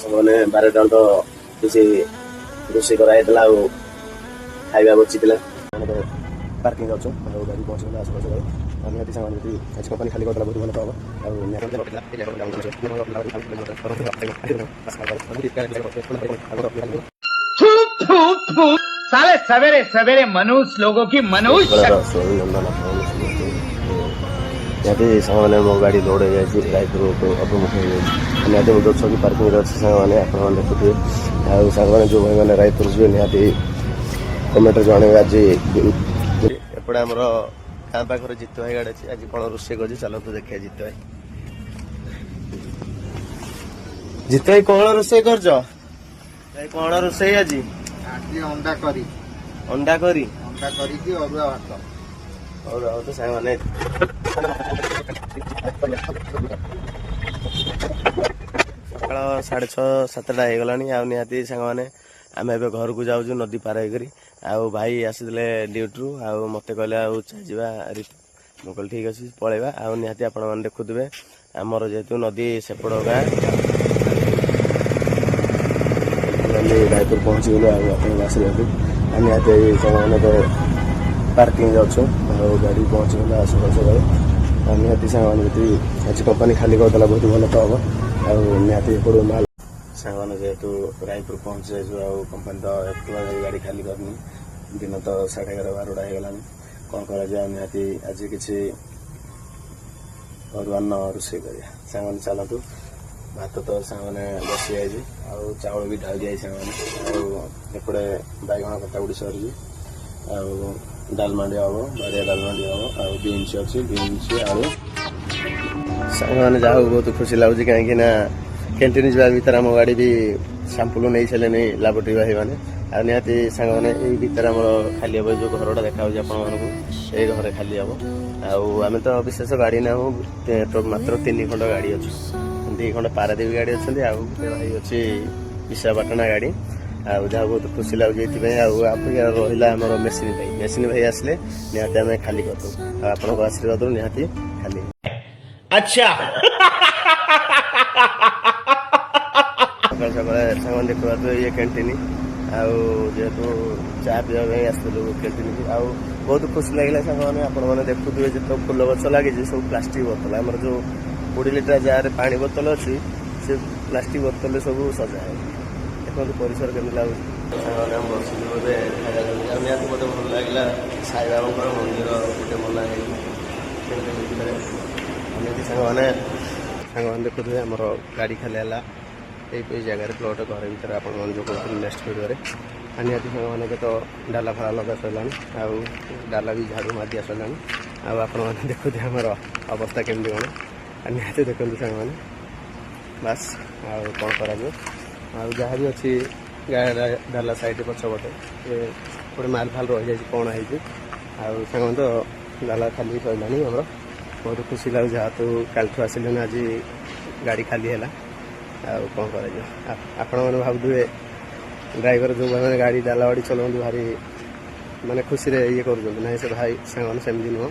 मैंने 12 तो किसी रोषे कराई खाଇବା ବଚିଥିଲା पार्किंग अच्छे गाड़ी पहुँचला आस निहती सामान आज कंपानी खाली करदेला बहुत भल साले सवेरे सवेरे मनुष्य लोगों की मनुष्य निहती सामान मो गाड़ी लोड हो जाए रायपुर अभिमुखी निहती मुझे छवि पार्किंग अच्छे सामान आप देखुए आउ सारे जो भाई मैंने रायपुर जी निहती कमेंट जन आज एपटे आमर गाँ पाखर जितु भाई गाड़ी अच्छी आज कौन रोषे कर चलते देखिए जितु भाई जितु भाई कौन रोषे कर कौन रोषे आज अंडा करी अंडा करी की अरुआ भात और तो साइड माने सकाल 6:30-7टा हो गलानी आ निहाती सांग मैंने आम ए घर को जाऊँ नदी पार होकर आउ भाई आसीले ड्यूटी आउ मत कहले आउ जा मुझे ठीक अच्छे पलैया आउ निहाती आपण मैंने देखुवे आमर जेहेतु नदी सेपड़ गाँ रायपुर पहुँची गलु आप आसला निहाती मैंने तो पार्किंग अच्छे गाड़ी पहुँची गला सकाल सकाल निहाती सानी आज कंपानी खाली करदेला बहुत भल तो हम आती एपड़ू माल सामान जेहेतु रायपुर पहुँची जाइए कंपानी तो एपट गाड़ी खाली करनी दिन तो 11:30-12टा होगलानी कौन करती आज किसी अरुआन रोषे कर सामान चलतु भात तो सामने बसी जाइए आउ चावल भी ढाल जाए सामने बैगण कटा गुड़ी सरी डालमांडी हम बारिया डालमांडी हम आउ बीन्स अच्छी बीन्स आलू सामने जहाँ बहुत खुशी लगुच कहीं कैंटीन जा भर आम गाड़ी भी सैंपल नहीं सारे नहीं लाबोरेटरी भाई मैंने आ निहाती सांग मैंने भर आम खाली हम जो घरटा देखा आपको ये घर खाली हम आम तो विशेष गाड़ी ना तो मात्र 3 खंड गाड़ी अच्छे 2 खंड पारादीप गाड़ी अच्छा आउ भाई अच्छी विशाखापाटना गाड़ी आ जहाँ बहुत खुशी लगुच रहा आम मेसीन भाई आसिले निहाती आम खाली करदू आपको आशीर्वाद निहाती खाली अच्छा सकाल सकाल सामान देखा तो ये कैंटीन आउ जेहेतु चाह पीवा आसलु कैंटीन की आउ बहुत खुशी लगे सामान आपने देखुए जो फुल गच लगी सब प्लास्टिक बोतल आम जो 20 लिटर जार पानी बोतल अच्छी से प्लास्टिक बोतल सब सजा है देखो परिसर केमी लगे बोधे निहती मत भल लगे साई बाबा मंदिर गोटे बना निहती साने देखुए आमर गाड़ी खाली है यही जगह प्लट घर भर आप जो कहते नेक्स्ट भिडियो निहती मैंने तो डाला फाला लगा सरला आउ डाला भी झाड़ू मार दिया सरला आपने देखुए आमर अवस्था केमती कौन निहती देखते साने बास आउ कौन कर जहाँ भी अच्छी डाला साइड पछपटे ये गोटे माल फाल रही जाए कौन है तो डाला खाली सरला आमर बहुत खुशी लगे जहाँ तो कालठू आसिले आज गाड़ी खाली है कौन कर भावुए ड्राइवर जो मैंने गाड़ी डाला गाड़ी चलाऊँ भारी माने खुशी ये कर भाई सांग सेमती नुह